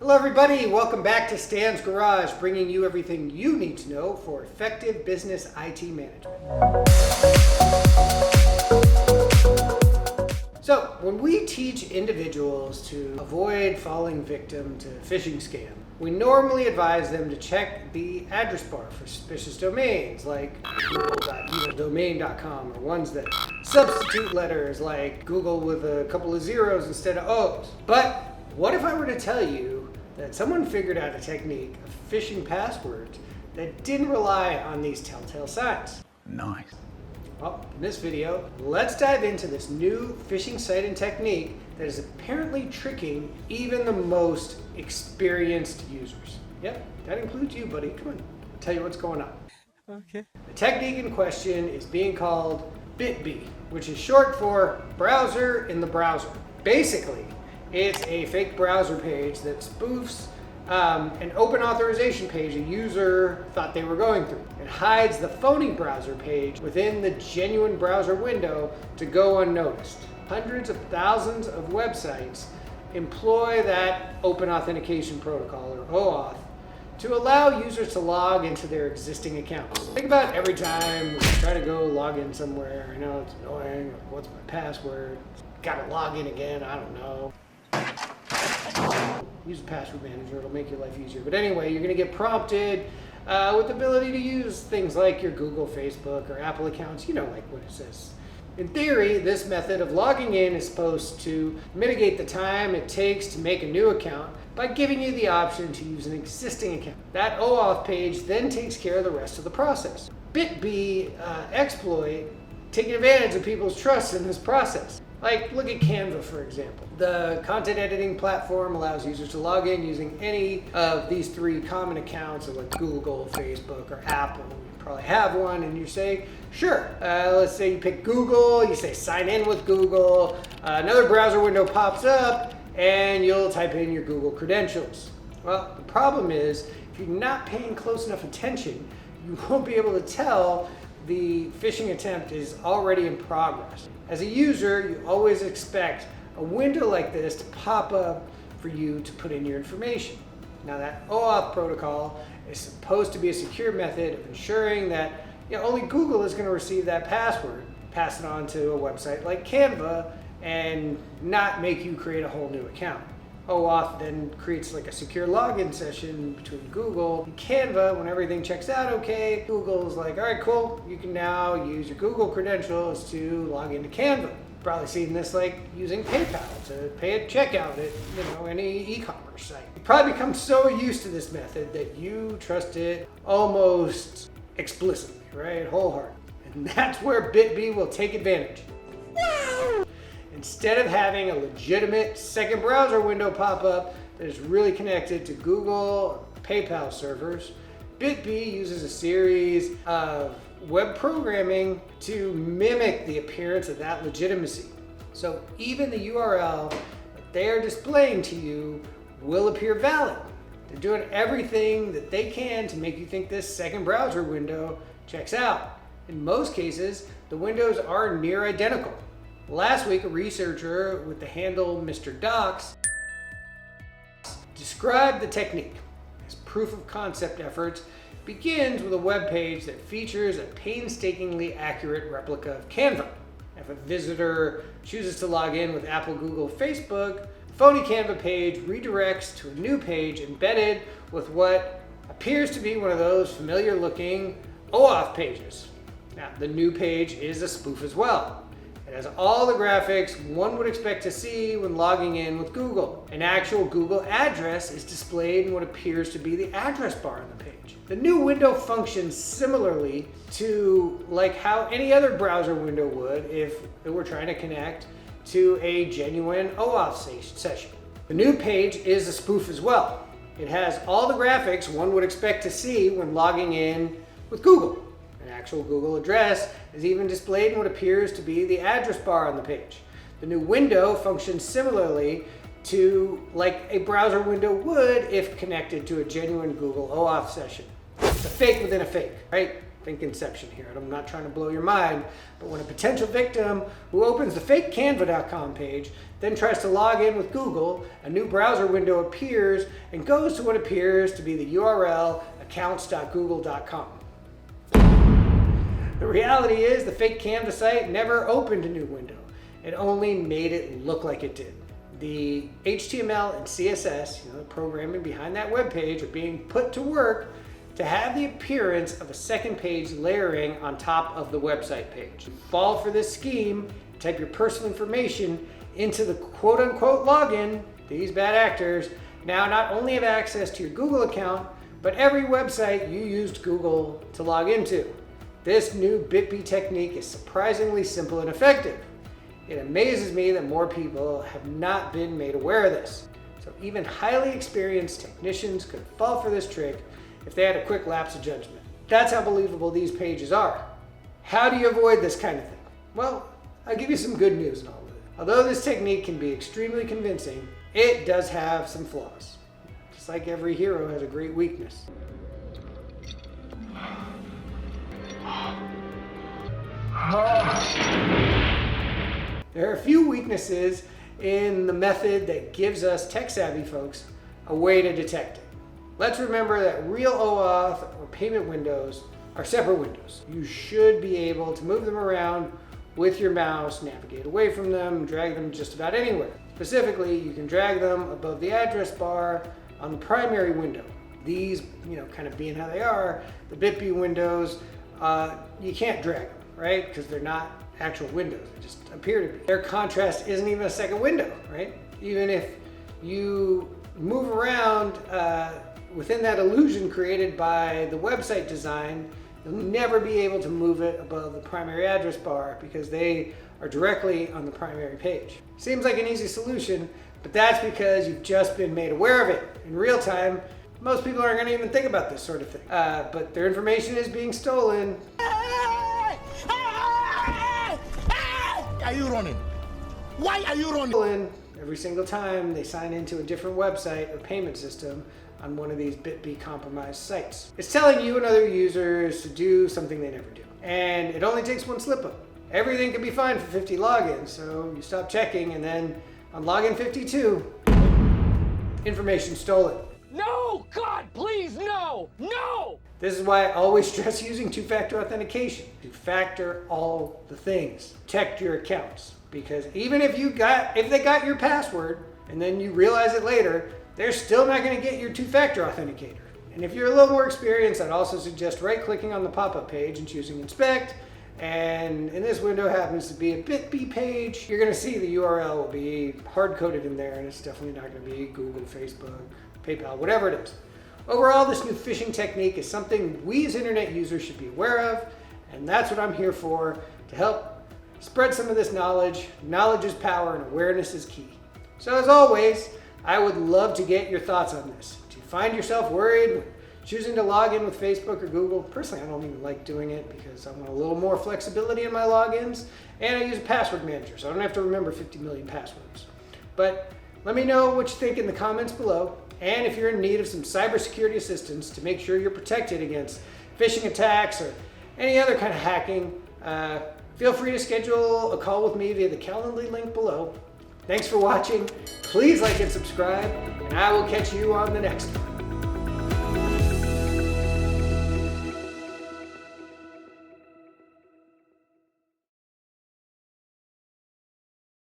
Hello everybody, welcome back to Stan's Garage, bringing you everything you need to know for effective business IT management. So, when we teach individuals to avoid falling victim to phishing scam, we normally advise them to check the address bar for suspicious domains like google.domain.com or ones that substitute letters like Google with a couple of zeros instead of O's. But what if I were to tell you that someone figured out a technique of phishing passwords that didn't rely on these telltale signs? Nice. Well, in this video, let's dive into this new phishing site and technique that is apparently tricking even the most experienced users. Yep, that includes you, buddy. Come on, I'll tell you what's going on. Okay. The technique in question is being called BitB, which is short for browser in the browser. Basically, it's a fake browser page that spoofs an open authorization page a user thought they were going through. It hides the phony browser page within the genuine browser window to go unnoticed. Hundreds of thousands of websites employ that open authentication protocol, or OAuth, to allow users to log into their existing accounts. Think about every time we try to go log in somewhere. I know it's annoying. What's my password? Gotta log in again. I don't know. Use a password manager, it'll make your life easier. But anyway, you're going to get prompted with the ability to use things like your Google, Facebook, or Apple accounts, like what it says. In theory, this method of logging in is supposed to mitigate the time it takes to make a new account by giving you the option to use an existing account. That OAuth page then takes care of the rest of the process. BitB exploit taking advantage of people's trust in this process. Like, look at Canva, for example. The content editing platform allows users to log in using any of these three common accounts, like Google, Facebook, or Apple. You probably have one, and you say, sure. Let's say you pick Google, you say sign in with Google. Another browser window pops up, and you'll type in your Google credentials. Well, the problem is, if you're not paying close enough attention, you won't be able to tell the phishing attempt is already in progress. As a user, you always expect a window like this to pop up for you to put in your information. Now, that OAuth protocol is supposed to be a secure method of ensuring that only Google is going to receive that password, pass it on to a website like Canva, and not make you create a whole new account. OAuth then creates like a secure login session between Google and Canva. When everything checks out okay, Google's like, all right, cool, you can now use your Google credentials to log into Canva. You've probably seen this like using PayPal to pay at checkout at any e-commerce site. You've probably become so used to this method that you trust it almost explicitly, right? Wholeheartedly. And that's where BitB will take advantage. Instead of having a legitimate second browser window pop up that is really connected to Google PayPal servers, BitB uses a series of web programming to mimic the appearance of that legitimacy. So even the URL that they are displaying to you will appear valid. They're doing everything that they can to make you think this second browser window checks out. In most cases, the windows are near identical. Last week, a researcher with the handle Mr. Docs described the technique. His proof of concept efforts begins with a web page that features a painstakingly accurate replica of Canva. If a visitor chooses to log in with Apple, Google, Facebook, the phony Canva page redirects to a new page embedded with what appears to be one of those familiar looking OAuth pages. Now, the new page is a spoof as well. It has all the graphics one would expect to see when logging in with Google. An actual Google address is displayed in what appears to be the address bar on the page. The new window functions similarly to like how any other browser window would if it were trying to connect to a genuine OAuth session. The new page is a spoof as well. It has all the graphics one would expect to see when logging in with Google. An actual Google address is even displayed in what appears to be the address bar on the page. The new window functions similarly to like a browser window would if connected to a genuine Google OAuth session. It's a fake within a fake, right? Think Inception here. I'm not trying to blow your mind, but when a potential victim who opens the fake canva.com page then tries to log in with Google, a new browser window appears and goes to what appears to be the URL accounts.google.com. The reality is the fake Canva site never opened a new window. It only made it look like it did. The HTML and CSS, the programming behind that web page, are being put to work to have the appearance of a second page layering on top of the website page. You fall for this scheme, type your personal information into the quote-unquote login. These bad actors now not only have access to your Google account, but every website you used Google to log into. This new BitB technique is surprisingly simple and effective. It amazes me that more people have not been made aware of this. So even highly experienced technicians could fall for this trick if they had a quick lapse of judgment. That's how believable these pages are. How do you avoid this kind of thing? Well, I'll give you some good news in all of it. Although this technique can be extremely convincing, it does have some flaws. Just like every hero has a great weakness. There are a few weaknesses in the method that gives us tech-savvy folks a way to detect it. Let's remember that real OAuth or payment windows are separate windows. You should be able to move them around with your mouse, navigate away from them, drag them just about anywhere. Specifically, you can drag them above the address bar on the primary window. These, kind of being how they are, the BitB windows, you can't drag them, right? Because they're not actual windows, they just appear to be. Their contrast isn't even a second window, right? Even if you move around within that illusion created by the website design, you'll never be able to move it above the primary address bar because they are directly on the primary page. Seems like an easy solution, but that's because you've just been made aware of it. In real time, most people aren't going to even think about this sort of thing. But their information is being stolen. Are you running? Why are you running? Every single time they sign into a different website or payment system on one of these BitB compromised sites. It's telling you and other users to do something they never do. And it only takes one slip up. Everything can be fine for 50 logins, so you stop checking and then on login 52, information stolen. No! God, please, no! No! This is why I always stress using two-factor authentication. Two-factor all the things. Protect your accounts. Because even if they got your password and then you realize it later, they're still not going to get your two-factor authenticator. And if you're a little more experienced, I'd also suggest right-clicking on the pop-up page and choosing Inspect. And in this window happens to be a BitB page. You're going to see the URL will be hard-coded in there, and it's definitely not going to be Google, Facebook, PayPal, whatever it is. Overall, this new phishing technique is something we as internet users should be aware of, and that's what I'm here for, to help spread some of this knowledge. Knowledge is power and awareness is key. So as always, I would love to get your thoughts on this. Do you find yourself worried when choosing to log in with Facebook or Google? Personally, I don't even like doing it because I want a little more flexibility in my logins, and I use a password manager, so I don't have to remember 50 million passwords. But let me know what you think in the comments below. And if you're in need of some cybersecurity assistance to make sure you're protected against phishing attacks or any other kind of hacking, feel free to schedule a call with me via the Calendly link below. Thanks for watching. Please like and subscribe, and I will catch you on the next one.